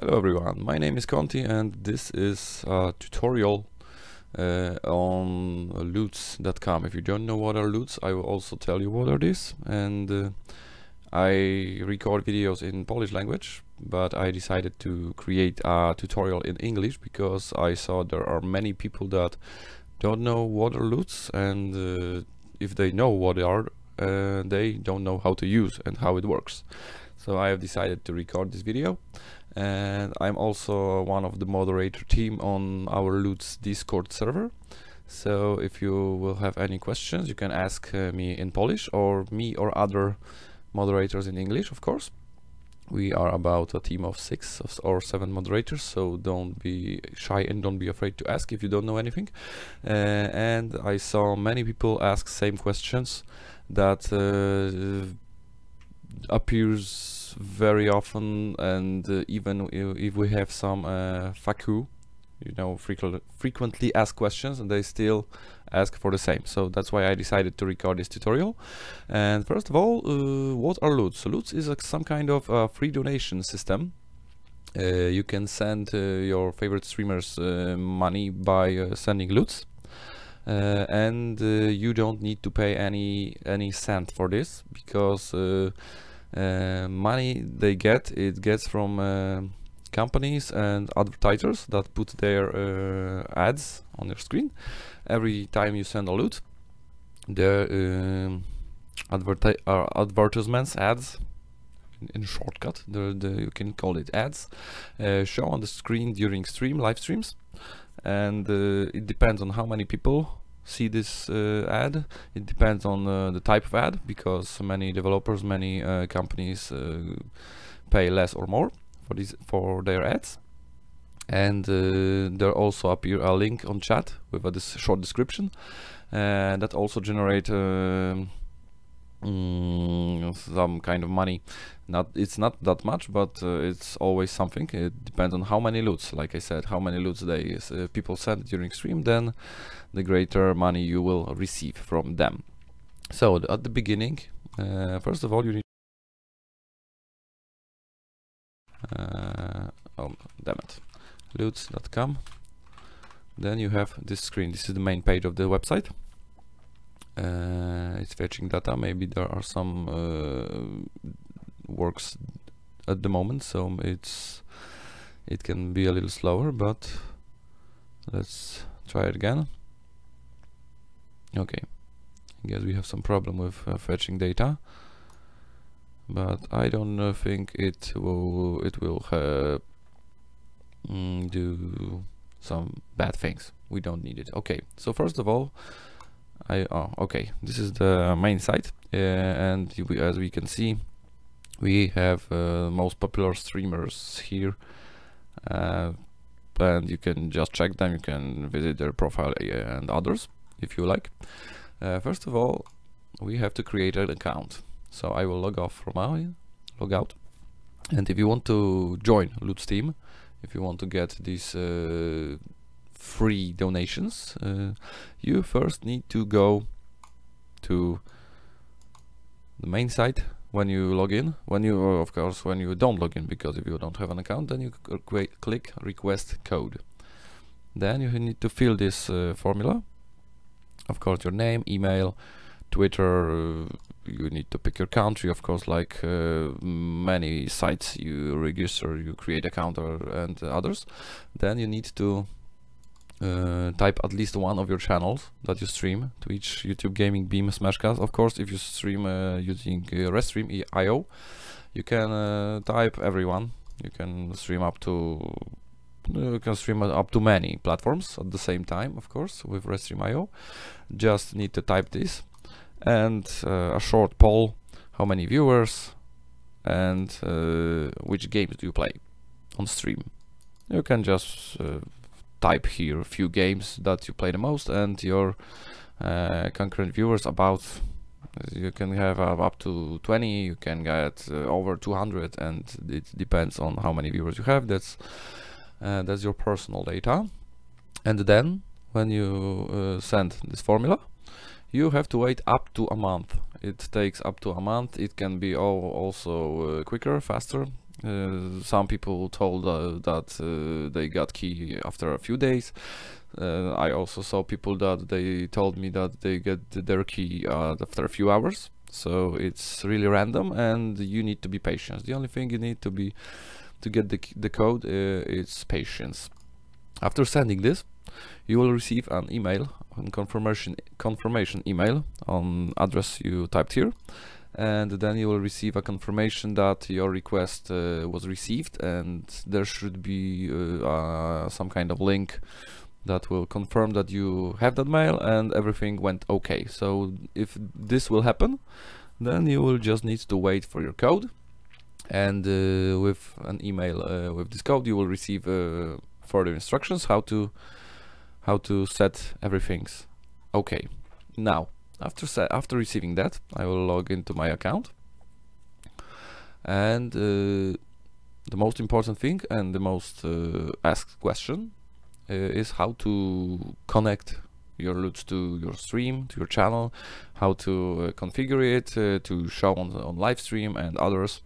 Hello everyone, my name is Konti and this is a tutorial on loots.com. If you don't know what are loots, I will also tell you what are these. And I record videos in Polish language, but I decided to create a tutorial in English because I saw there are many people that don't know what are loots, and if they know what they are, they don't know how to use and how it works. So I have decided to record this video, and I'm also one of the moderator team on our Loots Discord server. So if you will have any questions, you can ask me in Polish or me or other moderators in English, of course. We are about a team of 6 or 7 moderators, so don't be shy and don't be afraid to ask if you don't know anything. And I saw many people ask same questions that appears very often, and even if we have some FAQ, frequently asked questions, and they still ask for the same. So that's why I decided to record this tutorial. And first of all, what are loots? Loots is some kind of free donation system. You can send your favorite streamers money by sending loots. And you don't need to pay any cent for this, because money they gets from companies and advertisers that put their ads on your screen. Every time you send a loot, the advertisements, ads, in shortcut, you can call it ads, show on the screen during live streams, and it depends on how many people see this ad. It depends on the type of ad, because many developers, many companies pay less or more for their ads. And there also appear a link on chat with a short description that also generate some kind of money. It's not that much, but it's always something. It depends on how many loots, like I said, how many loots people send during stream, then the greater money you will receive from them. So at the beginning, first of all, you need oh damn it, loots.com. Then you have this screen. This is the main page of the website. It's fetching data. Maybe there are some works at the moment, so it can be a little slower, but let's try it again. Okay, I guess we have some problem with fetching data, but I don't think it will do some bad things. We don't need it. Okay, so first of all, okay, this is the main site, and as we can see, we have most popular streamers here, and you can just check them. You can visit their profile and others if you like. First of all, we have to create an account. So I will log out, and if you want to join Loots team, if you want to get these free donations, you first need to go to the main site when you log in. When you don't log in, because if you don't have an account, then you click request code. Then you need to fill this formula. Of course, your name, email, Twitter. You need to pick your country, of course, like many sites you register, you create account and others. Then you need to type at least one of your channels that you stream: Twitch, YouTube, Gaming, Beam, Smashcast. Of course, if you stream using Restream.io, you can type everyone. You can stream up to many platforms at the same time, of course, with Restream.io. Just need to type this, and a short poll: how many viewers, and which games do you play on stream. You can just type here a few games that you play the most, and your concurrent viewers about, you can have up to 20, you can get over 200, and it depends on how many viewers you have. That's your personal data. And then when you send this formula, you have to wait up to a month. It takes up to a month. It can be also quicker, faster. Some people told that they got key after a few days. I also saw people that they told me that they get their key after a few hours. So it's really random, and you need to be patient. The only thing you need to get the code is patience. After sending this, you will receive an email, a confirmation email on address you typed here, and then you will receive a confirmation that your request was received, and there should be some kind of link that will confirm that you have that mail and everything went okay. So if this will happen, then you will just need to wait for your code, and with an email with this code you will receive further instructions how to set everything okay. Now after receiving that, I will log into my account, and the most important thing and the most asked question is how to connect your Loots to your stream, to your channel, how to configure it to show on live stream and others.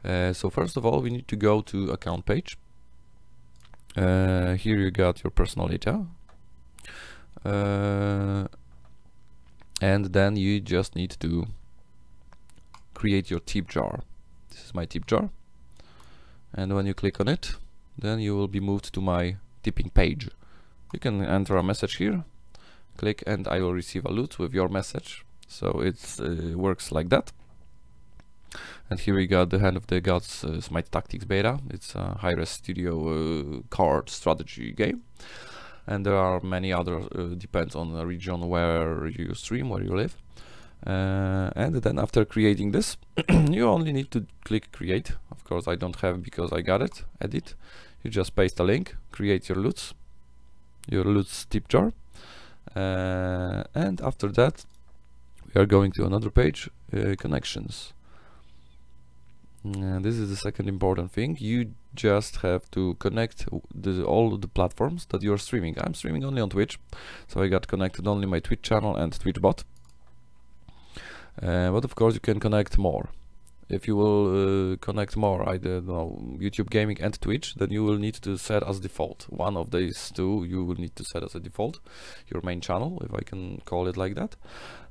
So first of all, we need to go to account page. Here you got your personal data, and then you just need to create your tip jar. This is my tip jar, and when you click on it, then you will be moved to my tipping page. You can enter a message here, click, and I will receive a loot with your message. So it works like that. And here we got the Hand of the Gods Smite Tactics beta. It's a high-res studio card strategy game, and there are many other depends on the region where you stream, where you live. And then after creating this, you only need to click create. Of course I don't have, because I got it. Edit. You just paste a link, create your Loots tip jar, and after that we are going to another page, connections. This is the second important thing. You just have to connect all the platforms that you are streaming. I'm streaming only on Twitch, so I got connected only my Twitch channel and Twitch bot. But of course you can connect more. If you will connect more, I don't know, YouTube Gaming and Twitch, then you will need to set as default. One of these two you will need to set as a default, your main channel, if I can call it like that.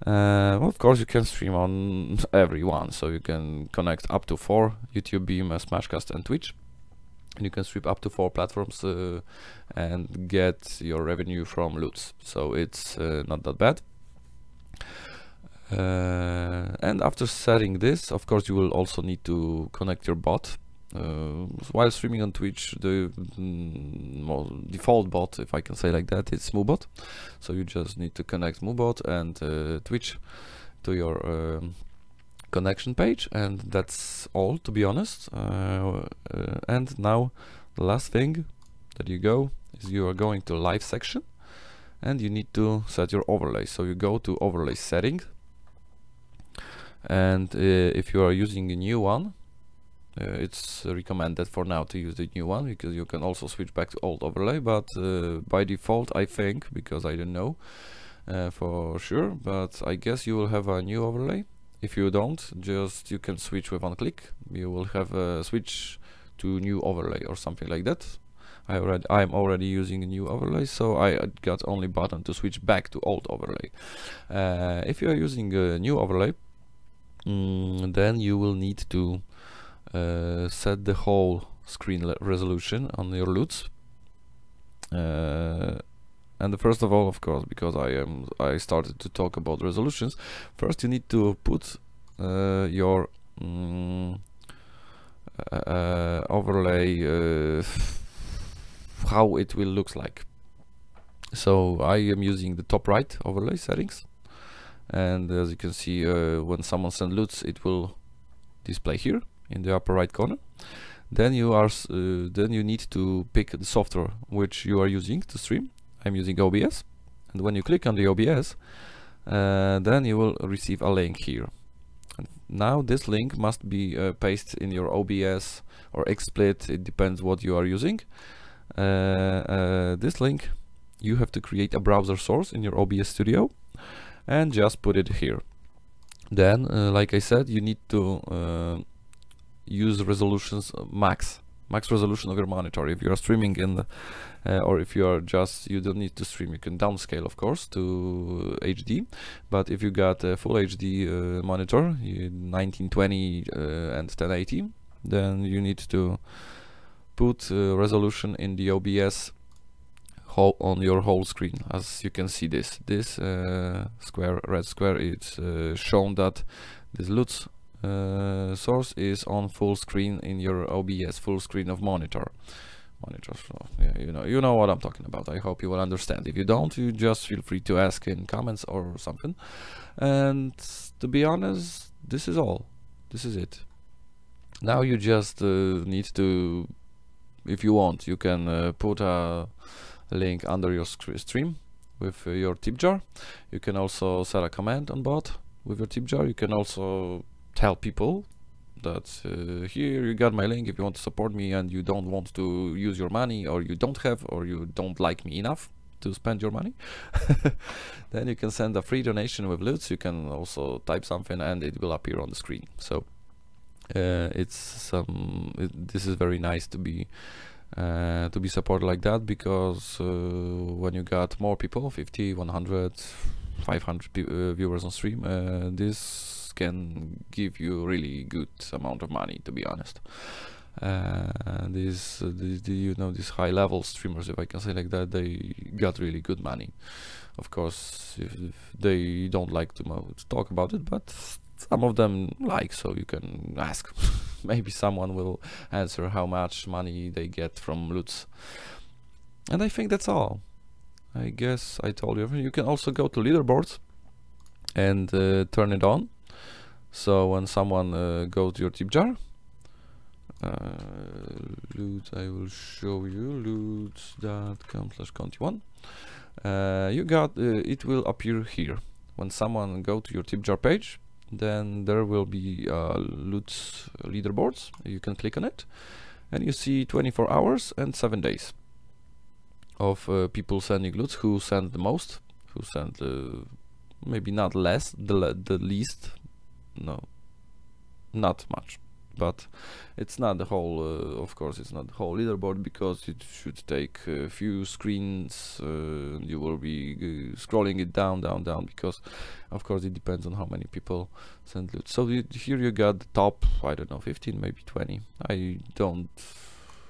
Well, of course you can stream on every one, so you can connect up to 4, YouTube, Beam, Smashcast and Twitch. And you can stream up to 4 platforms and get your revenue from Loots. So it's not that bad. And after setting this, of course you will also need to connect your bot. While streaming on Twitch, the default bot, if I can say like that, is Moobot. So you just need to connect Moobot and Twitch to your connection page, and that's all, to be honest. And now the last thing that you go is you are going to live section, and you need to set your overlay. So you go to overlay setting, and if you are using a new one, it's recommended for now to use the new one, because you can also switch back to old overlay, but by default I think, because I don't know for sure, but I guess you will have a new overlay. If you don't, just you can switch with one click. You will have a switch to new overlay or something like that. I'm already using a new overlay, so I got only button to switch back to old overlay. If you are using a new overlay, then you will need to set the whole screen resolution on your Loots. And first of all, of course, because I started to talk about resolutions, first you need to put your overlay, how it will look like. So I am using the top right overlay settings, and as you can see, when someone sends Loots, it will display here in the upper right corner. Then you need to pick the software which you are using to stream. I'm using OBS, and when you click on the OBS, then you will receive a link here. And now this link must be pasted in your OBS or XSplit, it depends what you are using. This link, you have to create a browser source in your OBS Studio and just put it here. Then, like I said, you need to use resolutions max resolution of your monitor. If you are streaming in the, or if you are just, you don't need to stream, you can downscale of course to HD, but if you got a full HD monitor, 1920 and 1080, then you need to put resolution in the OBS on your whole screen. As you can see, this square, red square, it's shown that this LUTs source is on full screen in your OBS, full screen of monitor. So, yeah, you know what I'm talking about. I hope you will understand. If you don't, you just feel free to ask in comments or something. And to be honest, this is all. This is it. Now you just need to, if you want, you can put a link under your stream with your tip jar. You can also set a command on bot with your tip jar. You can also tell people that here you got my link. If you want to support me and you don't want to use your money, or you don't have, or you don't like me enough to spend your money, then you can send a free donation with LUTs. You can also type something and it will appear on the screen. So this is very nice to be supported like that, because when you got more people, 50, 100, 500 viewers on stream, this can give you really good amount of money, to be honest. You know, these high level streamers, if I can say like that, they got really good money. Of course, if they don't like to talk about it, but some of them like, so you can ask. Maybe someone will answer how much money they get from LUTs. And I think that's all. I guess I told you everything. You can also go to Leaderboards and turn it on. So when someone goes to your tip jar, loot, I will show you, loot.com/Konti1, you got it will appear here. When someone go to your tip jar page, then there will be LUTs leaderboards. You can click on it and you see 24 hours and 7 days of people sending LUTs, who send the most, who send maybe not less, the least. No, not much, but it's not the whole, of course it's not the whole leaderboard, because it should take a few screens. You will be scrolling it down, because of course it depends on how many people send LUTs. So here you got the top, I don't know, 15, maybe 20. I don't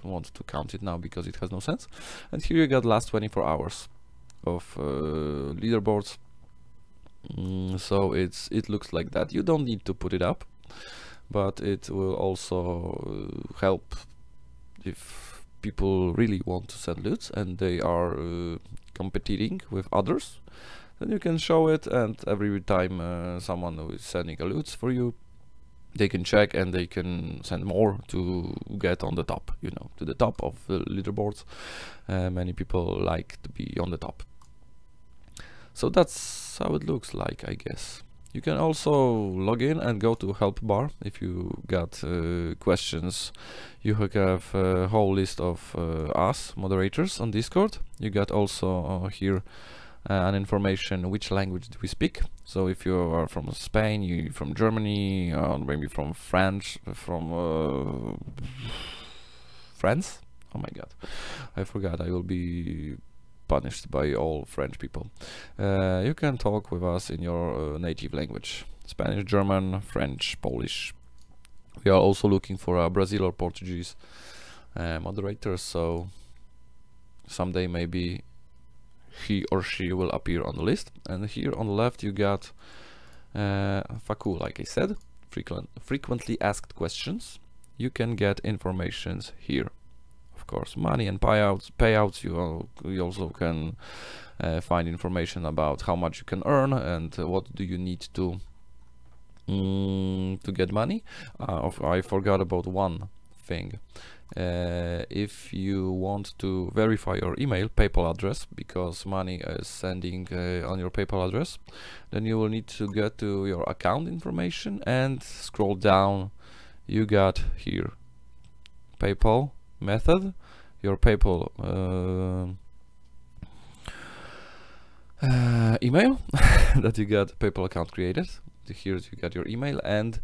want to count it now because it has no sense. And here you got last 24 hours of leaderboards. So it looks like that. You don't need to put it up, but it will also help if people really want to send LUTs and they are competing with others. Then you can show it, and every time someone who is sending a LUTs for you, they can check and they can send more to get on the top, you know, to the top of the leaderboards. Many people like to be on the top. So that's how it looks like, I guess. You can also log in and go to help bar if you got questions. You have a whole list of us moderators on Discord. You got also here an information which language do we speak. So if you are from Spain, you from Germany, or maybe from France, from France. Oh my God, I forgot. I will be punished by all French people. You can talk with us in your native language: Spanish, German, French, Polish. We are also looking for a Brazil or Portuguese moderator, so someday maybe he or she will appear on the list. And here on the left you got FAQ, like I said, frequently asked questions. You can get informations here. Of course, money and payouts. You also can find information about how much you can earn and what do you need to get money. I forgot about one thing. If you want to verify your email, PayPal address, because money is sending on your PayPal address, then you will need to get to your account information and scroll down. You got here PayPal method, your PayPal email that you got PayPal account created. Here you got your email, and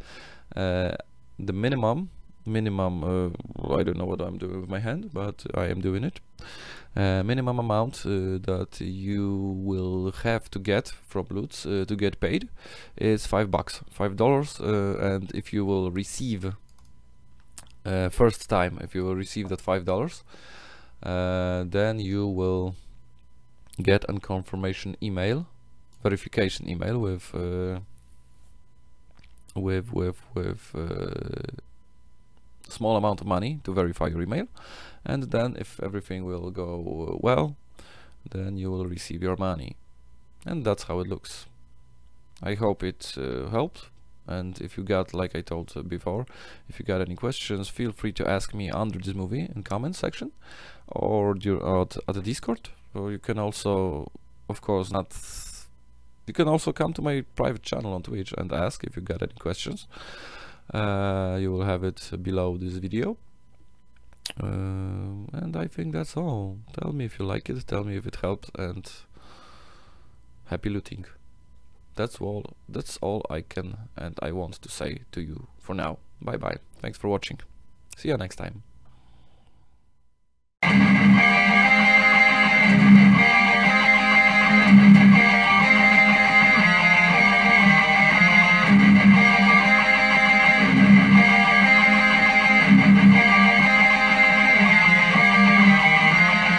the minimum minimum, I don't know what I'm doing with my hand, but I am doing it. Minimum amount that you will have to get from loots to get paid is $5, and if you will receive first time, if you will receive that $5, then you will get a confirmation email, verification email with small amount of money to verify your email, and then if everything will go well, then you will receive your money. And that's how it looks. I hope it helped, and if you got, like I told before, if you got any questions, feel free to ask me under this movie in comment section or at the Discord, or you can also, of course, you can also come to my private channel on Twitch and ask if you got any questions. You will have it below this video, and I think that's all. Tell me if you like it, tell me if it helped, and happy looting. That's all I can and I want to say to you for now. Bye bye. Thanks for watching. See you next time.